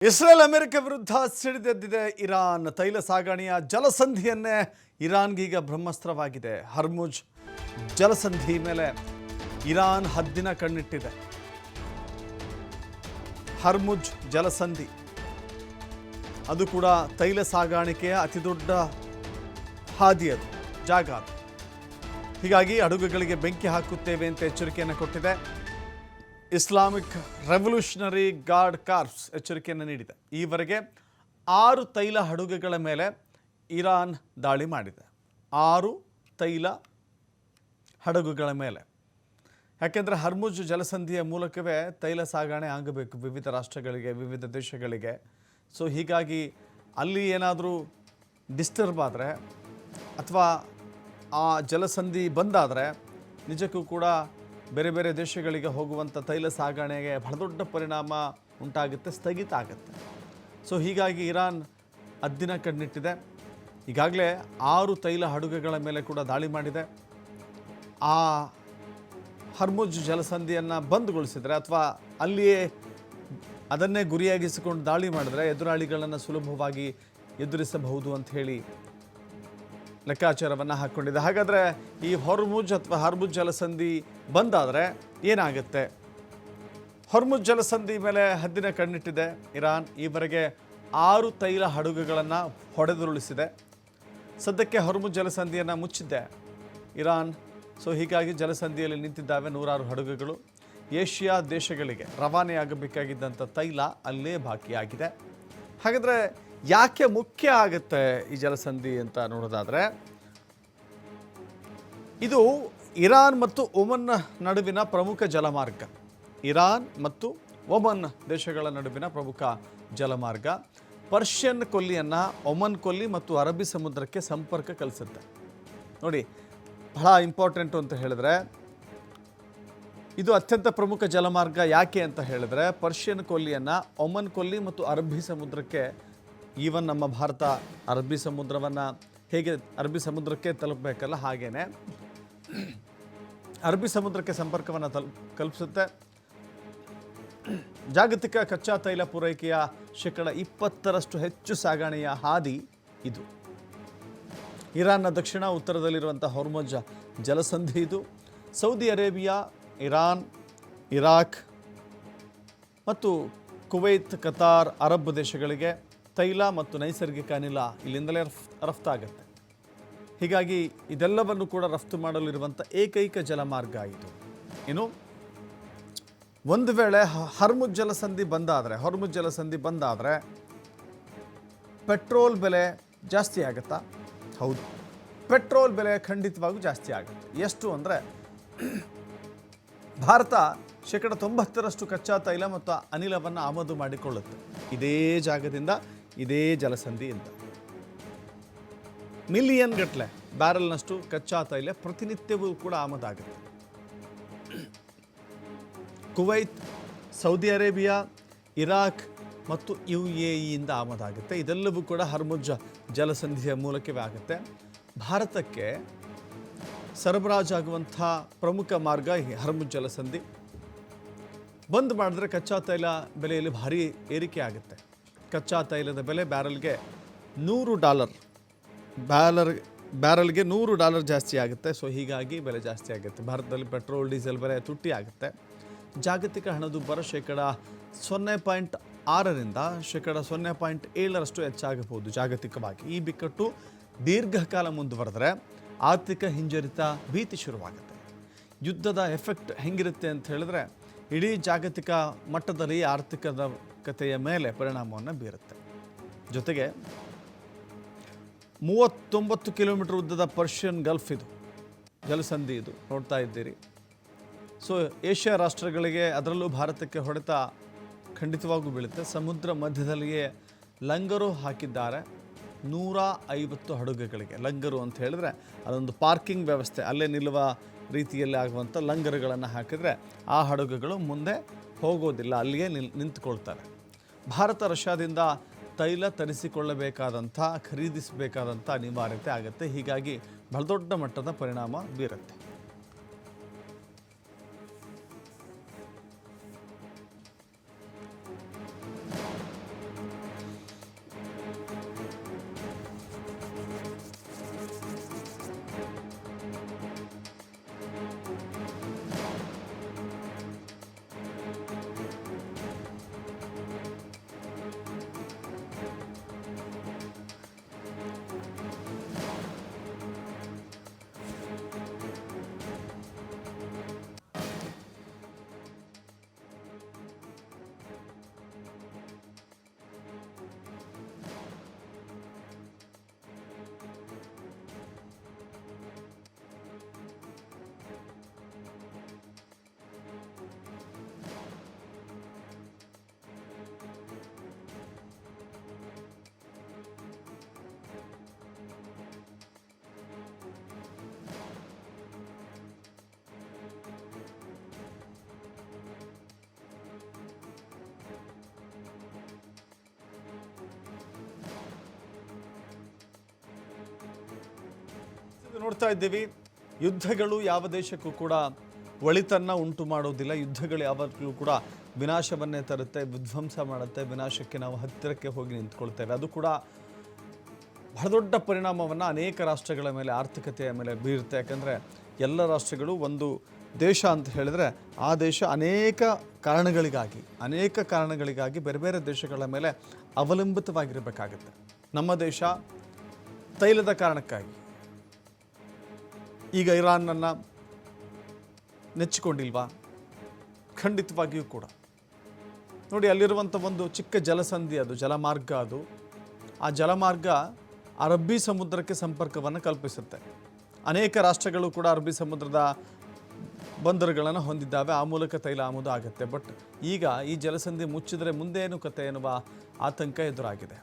Israel America ವಿರುದ್ಧ ಸಿಡಿದೆದ್ದಿದೆ Iran. ತೈಲ ಸಾಗಣೆಯ ಜಲಸಂಧಿಯನ್ನೇ ಇರಾನ್ಗೀಗ ಬ್ರಹ್ಮಾಸ್ತ್ರವಾಗಿದೆ. Hormuz ಜಲಸಂಧಿ ಮೇಲೆ ಇರಾನ್ ಹದ್ದಿನ ಕಣ್ಣಿಟ್ಟಿದೆ. ಹರ್ಮುಜ್ ಜಲಸಂಧಿ ಅದು ಕೂಡ ತೈಲ ಸಾಗಾಣಿಕೆಯ ಅತಿದೊಡ್ಡ ಹಾದಿ, ಅದು ಜಾಗ ಅದು. ಹೀಗಾಗಿ ಹಡಗುಗಳಿಗೆ ಬೆಂಕಿ ಹಾಕುತ್ತೇವೆ ಅಂತ ಎಚ್ಚರಿಕೆಯನ್ನು ಕೊಟ್ಟಿದೆ. ಇಸ್ಲಾಮಿಕ್ ರೆವಲ್ಯೂಷನರಿ ಗಾರ್ಡ್ ಕಾರ್ಪ್ಸ್ ಎಚ್ಚರಿಕೆಯನ್ನು ನೀಡಿದೆ. ಈವರೆಗೆ 6 ತೈಲ ಹಡಗುಗಳ ಮೇಲೆ ಇರಾನ್ ದಾಳಿ ಮಾಡಿದೆ. 6 ತೈಲ ಹಡಗುಗಳ ಮೇಲೆ. ಯಾಕೆಂದರೆ ಹರ್ಮುಜ್ ಜಲಸಂಧಿಯ ಮೂಲಕವೇ ತೈಲ ಸಾಗಣೆ ಆಗಬೇಕು ವಿವಿಧ ರಾಷ್ಟ್ರಗಳಿಗೆ, ವಿವಿಧ ದೇಶಗಳಿಗೆ. ಸೊ ಹೀಗಾಗಿ ಅಲ್ಲಿ ಏನಾದರೂ ಡಿಸ್ಟರ್ಬ್ ಆದರೆ ಅಥವಾ ಆ ಜಲಸಂಧಿ ಬಂದಾದರೆ ನಿಜಕ್ಕೂ ಕೂಡ ಬೇರೆ ಬೇರೆ ದೇಶಗಳಿಗೆ ಹೋಗುವಂಥ ತೈಲ ಸಾಗಣೆಗೆ ಬಹಳ ದೊಡ್ಡ ಪರಿಣಾಮ ಉಂಟಾಗುತ್ತೆ, ಸ್ಥಗಿತ ಆಗುತ್ತೆ. ಸೊ ಹೀಗಾಗಿ ಇರಾನ್ ಹದ್ದಿನ ಕಣ್ಣಿಟ್ಟಿದೆ. ಈಗಾಗಲೇ 6 ತೈಲ ಹಡಗುಗಳ ಮೇಲೆ ಕೂಡ ದಾಳಿ ಮಾಡಿದೆ. ಆ ಹರ್ಮುಜ್ ಜಲಸಂಧಿಯನ್ನು ಬಂದ್ಗೊಳಿಸಿದರೆ ಅಥವಾ ಅಲ್ಲಿಯೇ ಅದನ್ನೇ ಗುರಿಯಾಗಿಸಿಕೊಂಡು ದಾಳಿ ಮಾಡಿದ್ರೆ ಎದುರಾಳಿಗಳನ್ನು ಸುಲಭವಾಗಿ ಎದುರಿಸಬಹುದು ಅಂತ ಹೇಳಿ ಲೆಕ್ಕಾಚಾರವನ್ನು ಹಾಕ್ಕೊಂಡಿದೆ. ಹಾಗಾದರೆ ಈ ಹೊರ್ಮುಜ್ ಅಥವಾ ಹರ್ಮುಜ್ ಜಲಸಂಧಿ ಬಂದಾದರೆ ಏನಾಗುತ್ತೆ? ಹೊರ್ಮುಜ್ ಜಲಸಂಧಿ ಮೇಲೆ ಹದ್ದಿನ ಕಣ್ಣಿಟ್ಟಿದೆ ಇರಾನ್. ಈವರೆಗೆ 6 ತೈಲ ಹಡಗುಗಳನ್ನು ಹೊಡೆದುರುಳಿಸಿದೆ. ಸದ್ಯಕ್ಕೆ ಹೊರ್ಮುಜ್ ಜಲಸಂಧಿಯನ್ನು ಮುಚ್ಚಿದೆ ಇರಾನ್. ಸೊ ಹೀಗಾಗಿ ಜಲಸಂಧಿಯಲ್ಲಿ ನಿಂತಿದ್ದಾವೆ 106 ಹಡಗುಗಳು. ಏಷ್ಯಾ ದೇಶಗಳಿಗೆ ರವಾನೆಯಾಗಬೇಕಾಗಿದ್ದಂಥ ತೈಲ ಅಲ್ಲೇ ಬಾಕಿಯಾಗಿದೆ. ಹಾಗಾದರೆ ಯಾಕೆ ಮುಖ್ಯ ಆಗುತ್ತೆ ಈ ಜಲಸಂಧಿ ಅಂತ ನೋಡೋದಾದರೆ, ಇದು ಇರಾನ್ ಮತ್ತು ಒಮನ್ ನಡುವಿನ ಪ್ರಮುಖ ಜಲಮಾರ್ಗ. ಇರಾನ್ ಮತ್ತು ಒಮನ್ ದೇಶಗಳ ನಡುವಿನ ಪ್ರಮುಖ ಜಲಮಾರ್ಗ. ಪರ್ಷಿಯನ್ ಕೊಲ್ಲಿಯನ್ನು ಒಮನ್ ಕೊಲ್ಲಿ ಮತ್ತು ಅರಬ್ಬಿ ಸಮುದ್ರಕ್ಕೆ ಸಂಪರ್ಕ ಕಲಿಸುತ್ತೆ. ನೋಡಿ, ಬಹಳ ಇಂಪಾರ್ಟೆಂಟು ಅಂತ ಹೇಳಿದ್ರೆ, ಇದು ಅತ್ಯಂತ ಪ್ರಮುಖ ಜಲಮಾರ್ಗ. ಯಾಕೆ ಅಂತ ಹೇಳಿದ್ರೆ, ಪರ್ಷಿಯನ್ ಕೊಲ್ಲಿಯನ್ನು ಒಮನ್ ಕೊಲ್ಲಿ ಮತ್ತು ಅರಬ್ಬಿ ಸಮುದ್ರಕ್ಕೆ, ಈವನ್ ನಮ್ಮ ಭಾರತ ಅರಬ್ಬಿ ಸಮುದ್ರವನ್ನು ಹೇಗೆ ಅರಬ್ಬಿ ಸಮುದ್ರಕ್ಕೆ ತಲುಪಬೇಕಲ್ಲ, ಹಾಗೇನೆ ಅರಬ್ಬಿ ಸಮುದ್ರಕ್ಕೆ ಸಂಪರ್ಕವನ್ನು ಕಲ್ಪಿಸುತ್ತೆ. ಜಾಗತಿಕ ಕಚ್ಚಾ ತೈಲ ಪೂರೈಕೆಯ 20% ಹೆಚ್ಚು ಸಾಗಣೆಯ ಹಾದಿ ಇದು. ಇರಾನ್ನ ದಕ್ಷಿಣ ಉತ್ತರದಲ್ಲಿರುವಂಥ ಹೊರ್ಮುಜ್ ಜಲಸಂಧಿ ಇದು. ಸೌದಿ ಅರೇಬಿಯಾ, ಇರಾನ್, ಇರಾಕ್ ಮತ್ತು ಕುವೈತ್, ಕತಾರ್, ಅರಬ್ ದೇಶಗಳಿಗೆ ತೈಲ ಮತ್ತು ನೈಸರ್ಗಿಕ ಅನಿಲ ಇಲ್ಲಿಂದಲೇ ರಫ್ತಾಗುತ್ತೆ. ಹೀಗಾಗಿ ಇದೆಲ್ಲವನ್ನು ಕೂಡ ರಫ್ತು ಮಾಡಲಿರುವಂಥ ಏಕೈಕ ಜಲಮಾರ್ಗ ಇದು. ಇನ್ನು ಒಂದು ವೇಳೆ ಹೊರ್ಮುಜ್ ಜಲಸಂಧಿ ಬಂದಾದರೆ ಪೆಟ್ರೋಲ್ ಬೆಲೆ ಜಾಸ್ತಿ ಆಗುತ್ತಾ? ಹೌದು, ಪೆಟ್ರೋಲ್ ಬೆಲೆ ಖಂಡಿತವಾಗೂ ಜಾಸ್ತಿ ಆಗುತ್ತೆ. ಎಷ್ಟು ಅಂದರೆ, ಭಾರತ 90% ಕಚ್ಚಾ ತೈಲ ಮತ್ತು ಅನಿಲವನ್ನು ಆಮದು ಮಾಡಿಕೊಳ್ಳುತ್ತೆ ಇದೇ ಜಾಗದಿಂದ, ಇದೇ ಜಲಸಂಧಿಯಿಂದ. ಮಿಲಿಯನ್ ಗಟ್ಟಲೆ ಬ್ಯಾರಲ್ನಷ್ಟು ಕಚ್ಚಾ ತೈಲ ಪ್ರತಿನಿತ್ಯವೂ ಕೂಡ ಆಮದಾಗುತ್ತೆ. ಕುವೈತ್, ಸೌದಿ ಅರೇಬಿಯಾ, ಇರಾಕ್ ಮತ್ತು UAEಯಿಂದ ಆಮದಾಗುತ್ತೆ. ಇದೆಲ್ಲವೂ ಕೂಡ ಹರ್ಮುಜ್ ಜಲಸಂಧಿಯ ಮೂಲಕವೇ ಆಗುತ್ತೆ. ಭಾರತಕ್ಕೆ ಸರಬರಾಜಾಗುವಂಥ ಪ್ರಮುಖ ಮಾರ್ಗ ಈ ಹರ್ಮುಜ್ ಜಲಸಂಧಿ. ಬಂದ್ ಮಾಡಿದ್ರೆ ಕಚ್ಚಾ ತೈಲ ಬೆಲೆಯಲ್ಲಿ ಭಾರಿ ಏರಿಕೆ ಆಗುತ್ತೆ. ಕಚ್ಚಾ ತೈಲದ ಬೆಲೆ ಬ್ಯಾರಲ್ಗೆ $100, ಬ್ಯಾರಲ್ಗೆ $100 ಜಾಸ್ತಿ ಆಗುತ್ತೆ. ಸೊ ಹೀಗಾಗಿ ಬೆಲೆ ಜಾಸ್ತಿ ಆಗುತ್ತೆ. ಭಾರತದಲ್ಲಿ ಪೆಟ್ರೋಲ್, ಡೀಸೆಲ್ ಬೆಲೆ ತುಟ್ಟಿ ಆಗುತ್ತೆ. ಜಾಗತಿಕ ಹಣದುಬ್ಬರ 0.6ರಿಂದ 0.7% ಹೆಚ್ಚಾಗಬಹುದು ಜಾಗತಿಕವಾಗಿ. ಈ ಬಿಕ್ಕಟ್ಟು ದೀರ್ಘಕಾಲ ಮುಂದುವರೆದರೆ ಆರ್ಥಿಕ ಹಿಂಜರಿತ ಭೀತಿ ಶುರುವಾಗುತ್ತೆ. ಯುದ್ಧದ ಎಫೆಕ್ಟ್ ಹೆಂಗಿರುತ್ತೆ ಅಂತ ಹೇಳಿದ್ರೆ, ಇಡೀ ಜಾಗತಿಕ ಮಟ್ಟದಲ್ಲಿ ಆರ್ಥಿಕತೆಯ ಮೇಲೆ ಪರಿಣಾಮವನ್ನು ಬೀರುತ್ತೆ. ಜೊತೆಗೆ 39 ಕಿಲೋಮೀಟರ್ ಉದ್ದದ ಪರ್ಷಿಯನ್ ಗಲ್ಫ್ ಇದು ಜಲಸಂಧಿ, ಇದು ನೋಡ್ತಾ ಇದ್ದೀರಿ. ಸೊ ಏಷ್ಯಾ ರಾಷ್ಟ್ರಗಳಿಗೆ, ಅದರಲ್ಲೂ ಭಾರತಕ್ಕೆ ಹೊಡೆತ ಖಂಡಿತವಾಗೂ ಬೀಳುತ್ತೆ. ಸಮುದ್ರ ಮಧ್ಯದಲ್ಲಿಯೇ ಲಂಗರು ಹಾಕಿದ್ದಾರೆ 150 ಹಡಗುಗಳಿಗೆ. ಲಂಗರು ಅಂತ ಹೇಳಿದ್ರೆ ಅದೊಂದು ಪಾರ್ಕಿಂಗ್ ವ್ಯವಸ್ಥೆ, ಅಲ್ಲೇ ನಿಲ್ಲುವ ರೀತಿಯಲ್ಲಿ ಆಗುವಂಥ ಲಂಗರುಗಳನ್ನು ಹಾಕಿದರೆ ಆ ಹಡಗುಗಳು ಮುಂದೆ ಹೋಗೋದಿಲ್ಲ, ಅಲ್ಲಿಯೇ ನಿಂತುಕೊಳ್ತಾರೆ. ಭಾರತ ರಷ್ಯಾದಿಂದ ತೈಲ ತರಿಸಿಕೊಳ್ಳಬೇಕಾದಂಥ, ಖರೀದಿಸಬೇಕಾದಂಥ ಅನಿವಾರ್ಯತೆ ಆಗುತ್ತೆ. ಹೀಗಾಗಿ ಬಹಳ ದೊಡ್ಡ ಮಟ್ಟದ ಪರಿಣಾಮ ಬೀರುತ್ತೆ. ನೋಡ್ತಾ ಇದ್ದೀವಿ, ಯುದ್ಧಗಳು ಯಾವ ದೇಶಕ್ಕೂ ಕೂಡ ಒಳಿತನ್ನು ಉಂಟು ಮಾಡೋದಿಲ್ಲ. ಯುದ್ಧಗಳು ಯಾವಾಗಲೂ ಕೂಡ ವಿನಾಶವನ್ನೇ ತರುತ್ತೆ, ವಿಧ್ವಂಸ ಮಾಡುತ್ತೆ. ವಿನಾಶಕ್ಕೆ ನಾವು ಹತ್ತಿರಕ್ಕೆ ಹೋಗಿ ನಿಂತ್ಕೊಳ್ತೇವೆ. ಅದು ಕೂಡ ಬಹಳ ದೊಡ್ಡ ಪರಿಣಾಮವನ್ನು ಅನೇಕ ರಾಷ್ಟ್ರಗಳ ಮೇಲೆ, ಆರ್ಥಿಕತೆಯ ಮೇಲೆ ಬೀರುತ್ತೆ. ಯಾಕಂದರೆ ಎಲ್ಲ ರಾಷ್ಟ್ರಗಳು ಒಂದು ದೇಶ ಅಂತ ಹೇಳಿದರೆ ಆ ದೇಶ ಅನೇಕ ಕಾರಣಗಳಿಗಾಗಿ ಬೇರೆ ಬೇರೆ ದೇಶಗಳ ಮೇಲೆ ಅವಲಂಬಿತವಾಗಿರಬೇಕಾಗುತ್ತೆ. ನಮ್ಮ ದೇಶ ತೈಲದ ಕಾರಣಕ್ಕಾಗಿ ಈಗ ಇರಾನನ್ನು ನೆಚ್ಚಿಕೊಂಡಿಲ್ವಾ? ಖಂಡಿತವಾಗಿಯೂ ಕೂಡ. ನೋಡಿ, ಅಲ್ಲಿರುವಂಥ ಒಂದು ಚಿಕ್ಕ ಜಲಸಂಧಿ, ಅದು ಜಲಮಾರ್ಗ, ಅದು ಆ ಜಲಮಾರ್ಗ ಅರಬ್ಬಿ ಸಮುದ್ರಕ್ಕೆ ಸಂಪರ್ಕವನ್ನು ಕಲ್ಪಿಸುತ್ತೆ. ಅನೇಕ ರಾಷ್ಟ್ರಗಳು ಕೂಡ ಅರಬ್ಬಿ ಸಮುದ್ರದ ಬಂದರುಗಳನ್ನು ಹೊಂದಿದ್ದಾವೆ. ಆ ಮೂಲಕ ತೈಲ ಆಮದು ಆಗುತ್ತೆ. ಬಟ್ ಈಗ ಈ ಜಲಸಂಧಿ ಮುಚ್ಚಿದರೆ ಮುಂದೆ ಏನು ಕತೆ ಎನ್ನುವ ಆತಂಕ ಎದುರಾಗಿದೆ.